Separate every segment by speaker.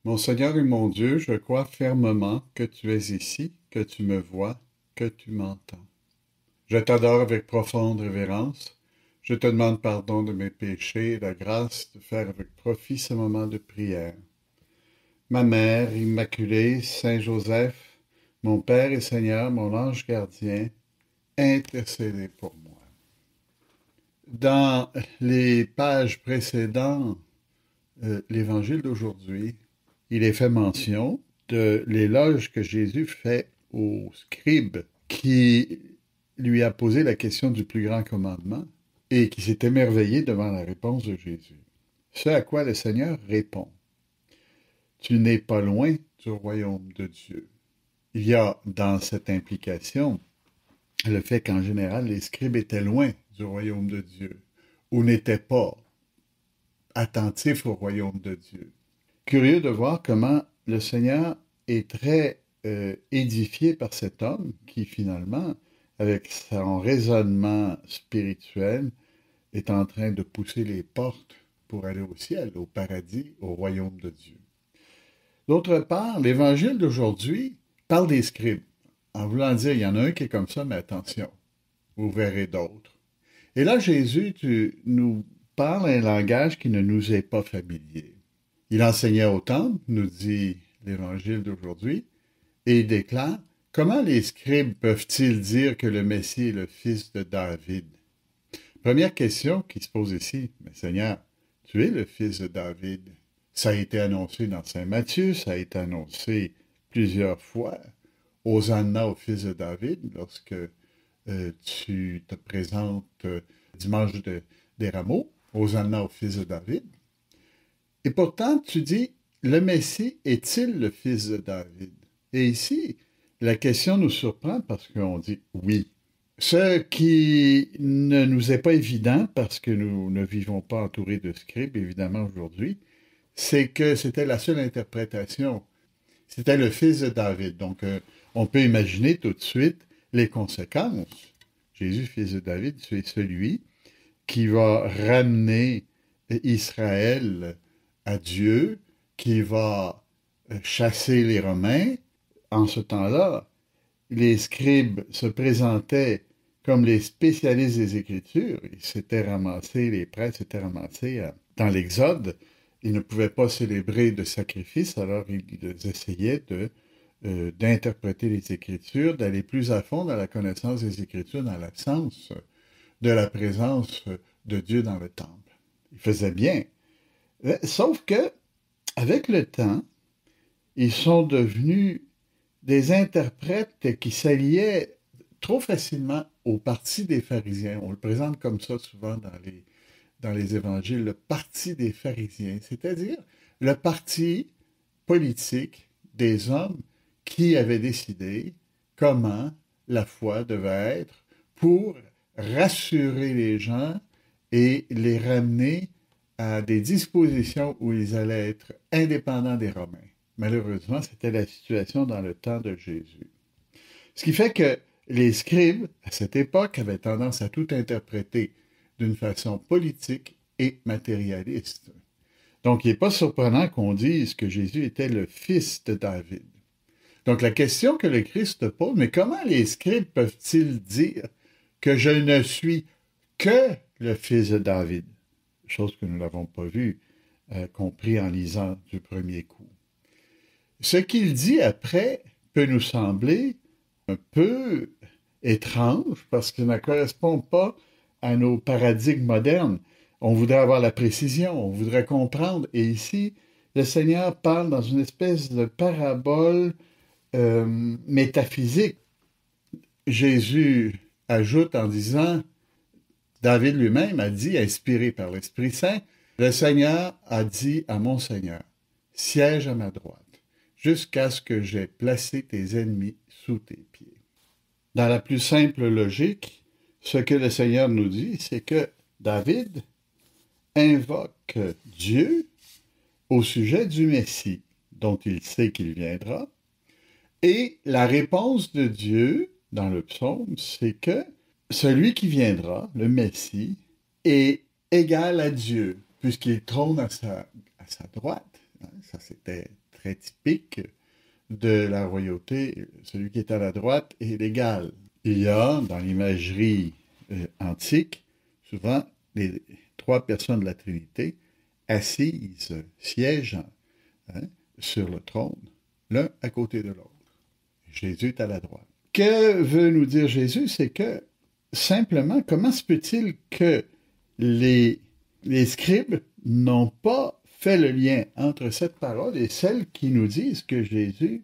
Speaker 1: Mon Seigneur et mon Dieu, je crois fermement que tu es ici, que tu me vois, que tu m'entends. Je t'adore avec profonde révérence. Je te demande pardon de mes péchés et la grâce de faire avec profit ce moment de prière. Ma mère immaculée, Saint Joseph, mon Père et Seigneur, mon ange gardien, intercédez pour moi. Dans les pages précédentes, l'Évangile d'aujourd'hui, il est fait mention de l'éloge que Jésus fait au scribe qui lui a posé la question du plus grand commandement et qui s'est émerveillé devant la réponse de Jésus. Ce à quoi le Seigneur répond: Tu n'es pas loin du royaume de Dieu. Il y a dans cette implication le fait qu'en général, les scribes étaient loin du royaume de Dieu ou n'étaient pas attentifs au royaume de Dieu. Curieux de voir comment le Seigneur est très édifié par cet homme qui finalement, avec son raisonnement spirituel, est en train de pousser les portes pour aller au ciel, au paradis, au royaume de Dieu. D'autre part, l'Évangile d'aujourd'hui parle des scribes, en voulant dire, il y en a un qui est comme ça, mais attention, vous verrez d'autres. Et là, Jésus, tu nous parles un langage qui ne nous est pas familier. Il enseignait au temple, nous dit l'Évangile d'aujourd'hui, et il déclare: Comment les scribes peuvent-ils dire que le Messie est le fils de David? Première question qui se pose ici: Mais Seigneur, tu es le fils de David. Ça a été annoncé dans Saint Matthieu, ça a été annoncé plusieurs fois. Hosanna au fils de David, lorsque tu te présentes dimanche des Rameaux. Hosanna au fils de David. Et pourtant, tu dis, le Messie est-il le fils de David? Et ici, la question nous surprend parce qu'on dit oui. Ce qui ne nous est pas évident, parce que nous ne vivons pas entourés de scribes, évidemment, aujourd'hui, c'est que c'était la seule interprétation. C'était le fils de David. Donc, on peut imaginer tout de suite les conséquences. Jésus, fils de David, c'est celui qui va ramener Israël à Dieu, qui va chasser les Romains. En ce temps-là, les scribes se présentaient comme les spécialistes des Écritures. Ils s'étaient ramassés, les prêtres s'étaient ramassés dans l'Exode. Ils ne pouvaient pas célébrer de sacrifice, alors ils essayaient d'interpréter les Écritures, d'aller plus à fond dans la connaissance des Écritures, dans l'absence de la présence de Dieu dans le temple. Ils faisaient bien. Sauf que, avec le temps, ils sont devenus des interprètes qui s'alliaient trop facilement au parti des pharisiens. On le présente comme ça souvent dans les évangiles, le parti des pharisiens, c'est-à-dire le parti politique des hommes qui avaient décidé comment la foi devait être pour rassurer les gens et les ramener à des dispositions où ils allaient être indépendants des Romains. Malheureusement, c'était la situation dans le temps de Jésus. Ce qui fait que les scribes, à cette époque, avaient tendance à tout interpréter d'une façon politique et matérialiste. Donc, il n'est pas surprenant qu'on dise que Jésus était le fils de David. Donc, la question que le Christ pose: mais comment les scribes peuvent-ils dire que je ne suis que le fils de David? Chose que nous n'avons pas vue, compris en lisant du premier coup. Ce qu'il dit après peut nous sembler un peu étrange parce que ça ne correspond pas à nos paradigmes modernes. On voudrait avoir la précision, on voudrait comprendre. Et ici, le Seigneur parle dans une espèce de parabole métaphysique. Jésus ajoute en disant, David lui-même a dit, inspiré par l'Esprit Saint, le Seigneur a dit à mon Seigneur, siège à ma droite, jusqu'à ce que j'aie placé tes ennemis sous tes pieds. Dans la plus simple logique, ce que le Seigneur nous dit, c'est que David invoque Dieu au sujet du Messie, dont il sait qu'il viendra, et la réponse de Dieu dans le psaume, c'est que celui qui viendra, le Messie, est égal à Dieu, puisqu'il trône à sa droite. Ça, c'était très typique de la royauté, celui qui est à la droite est l'égal. Il y a, dans l'imagerie antique, souvent les trois personnes de la Trinité assises, siégeant hein, sur le trône, l'un à côté de l'autre. Jésus est à la droite. Que veut nous dire Jésus? C'est que, simplement, comment se peut-il que les scribes n'ont pas fait le lien entre cette parole et celles qui nous disent que Jésus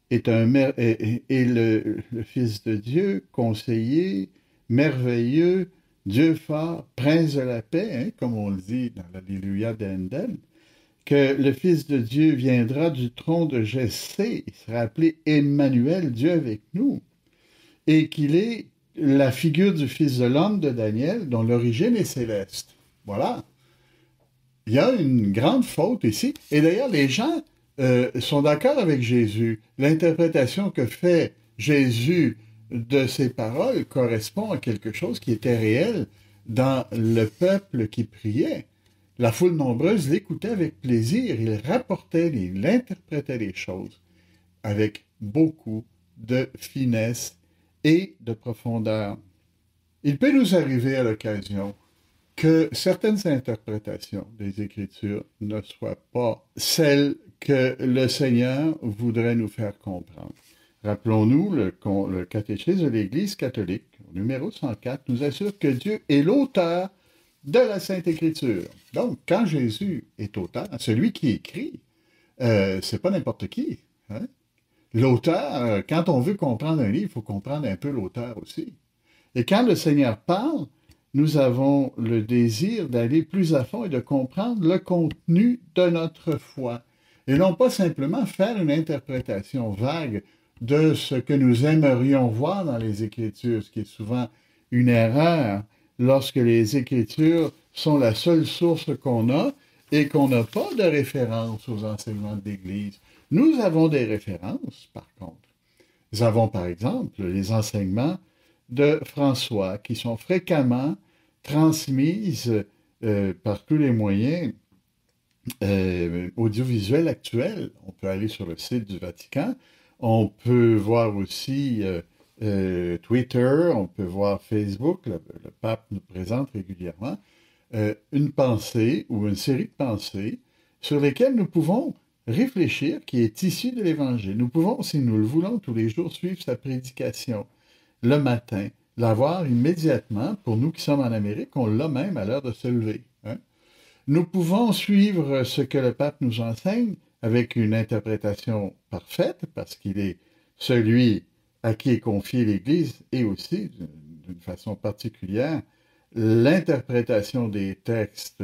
Speaker 1: est le Fils de Dieu, conseiller, merveilleux, Dieu fort, prince de la paix, hein, comme on le dit dans l'Alléluia d'Handel, que le Fils de Dieu viendra du trône de Jessé, il sera appelé Emmanuel, Dieu avec nous, et qu'il est la figure du Fils de l'homme de Daniel, dont l'origine est céleste. Voilà. Il y a une grande faute ici. Et d'ailleurs, les gens sont d'accord avec Jésus. L'interprétation que fait Jésus de ces paroles correspond à quelque chose qui était réel dans le peuple qui priait. La foule nombreuse l'écoutait avec plaisir. Il rapportait, il interprétait les choses avec beaucoup de finesse et de profondeur. Il peut nous arriver à l'occasion que certaines interprétations des Écritures ne soient pas celles que le Seigneur voudrait nous faire comprendre. Rappelons-nous, le catéchisme de l'Église catholique, au numéro 104, nous assure que Dieu est l'auteur de la Sainte Écriture. Donc, quand Jésus est auteur, celui qui écrit, c'est pas n'importe qui. Hein? L'auteur, quand on veut comprendre un livre, il faut comprendre un peu l'auteur aussi. Et quand le Seigneur parle, nous avons le désir d'aller plus à fond et de comprendre le contenu de notre foi. Et non pas simplement faire une interprétation vague de ce que nous aimerions voir dans les Écritures, ce qui est souvent une erreur lorsque les Écritures sont la seule source qu'on a et qu'on n'a pas de référence aux enseignements de l'Église. Nous avons des références, par contre. Nous avons, par exemple, les enseignements de François, qui sont fréquemment transmises par tous les moyens audiovisuels actuels. On peut aller sur le site du Vatican, on peut voir aussi Twitter, on peut voir Facebook, le pape nous présente régulièrement une pensée ou une série de pensées sur lesquelles nous pouvons réfléchir, qui est issue de l'Évangile. Nous pouvons, si nous le voulons, tous les jours suivre sa prédication le matin, l'avoir immédiatement. Pour nous qui sommes en Amérique, on l'a même à l'heure de se lever. Hein? Nous pouvons suivre ce que le pape nous enseigne avec une interprétation parfaite, parce qu'il est celui à qui est confiée l'Église, et aussi, d'une façon particulière, l'interprétation des textes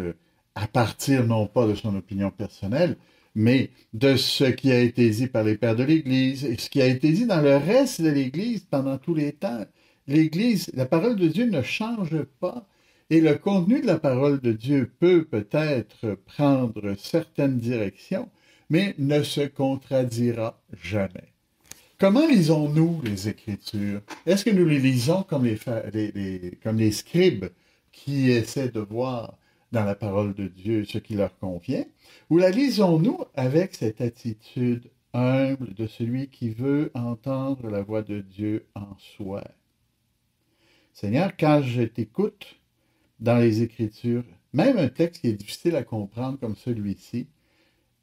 Speaker 1: à partir non pas de son opinion personnelle, mais de ce qui a été dit par les pères de l'Église et ce qui a été dit dans le reste de l'Église pendant tous les temps. L'Église, la parole de Dieu ne change pas et le contenu de la parole de Dieu peut peut-être prendre certaines directions, mais ne se contradira jamais. Comment lisons-nous les Écritures? Est-ce que nous les lisons comme les scribes qui essaient de voir dans la parole de Dieu ce qui leur convient? Ou la lisons-nous avec cette attitude humble de celui qui veut entendre la voix de Dieu en soi? Seigneur, quand je t'écoute dans les Écritures, même un texte qui est difficile à comprendre comme celui-ci,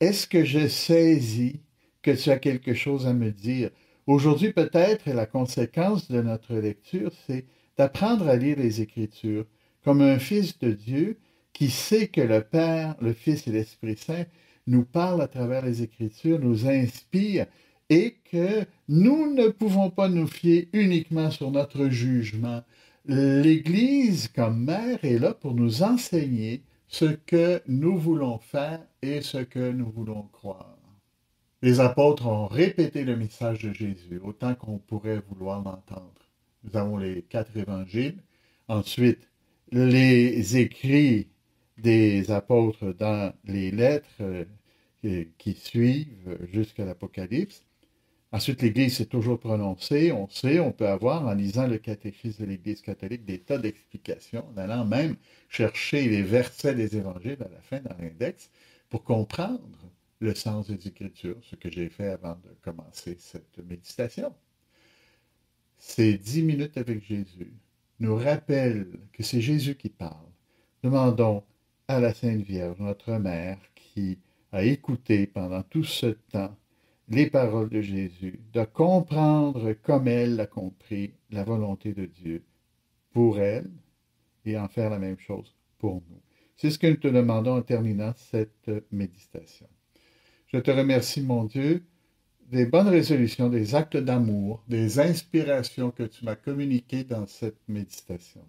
Speaker 1: est-ce que je saisis que tu as quelque chose à me dire? Aujourd'hui, peut-être, la conséquence de notre lecture, c'est d'apprendre à lire les Écritures comme un fils de Dieu qui sait que le Père, le Fils et l'Esprit Saint nous parlent à travers les Écritures, nous inspirent, et que nous ne pouvons pas nous fier uniquement sur notre jugement. L'Église, comme mère, est là pour nous enseigner ce que nous voulons faire et ce que nous voulons croire. Les apôtres ont répété le message de Jésus autant qu'on pourrait vouloir l'entendre. Nous avons les 4 évangiles. Ensuite, les écrits des apôtres dans les lettres qui suivent jusqu'à l'Apocalypse. Ensuite, l'Église s'est toujours prononcée. On sait, on peut avoir, en lisant le catéchisme de l'Église catholique, des tas d'explications, en allant même chercher les versets des évangiles à la fin dans l'index pour comprendre le sens des Écritures, ce que j'ai fait avant de commencer cette méditation. Ces 10 minutes avec Jésus nous rappellent que c'est Jésus qui parle. Demandons à la Sainte Vierge, notre Mère, qui a écouté pendant tout ce temps les paroles de Jésus, de comprendre comme elle l'a compris la volonté de Dieu pour elle et en faire la même chose pour nous. C'est ce que nous te demandons en terminant cette méditation. Je te remercie, mon Dieu, des bonnes résolutions, des actes d'amour, des inspirations que tu m'as communiquées dans cette méditation.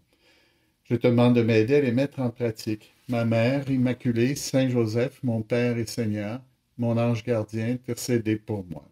Speaker 1: Je te demande de m'aider à les mettre en pratique. Ma Mère Immaculée, Saint Joseph, mon Père et Seigneur, mon ange gardien, intercédez pour moi.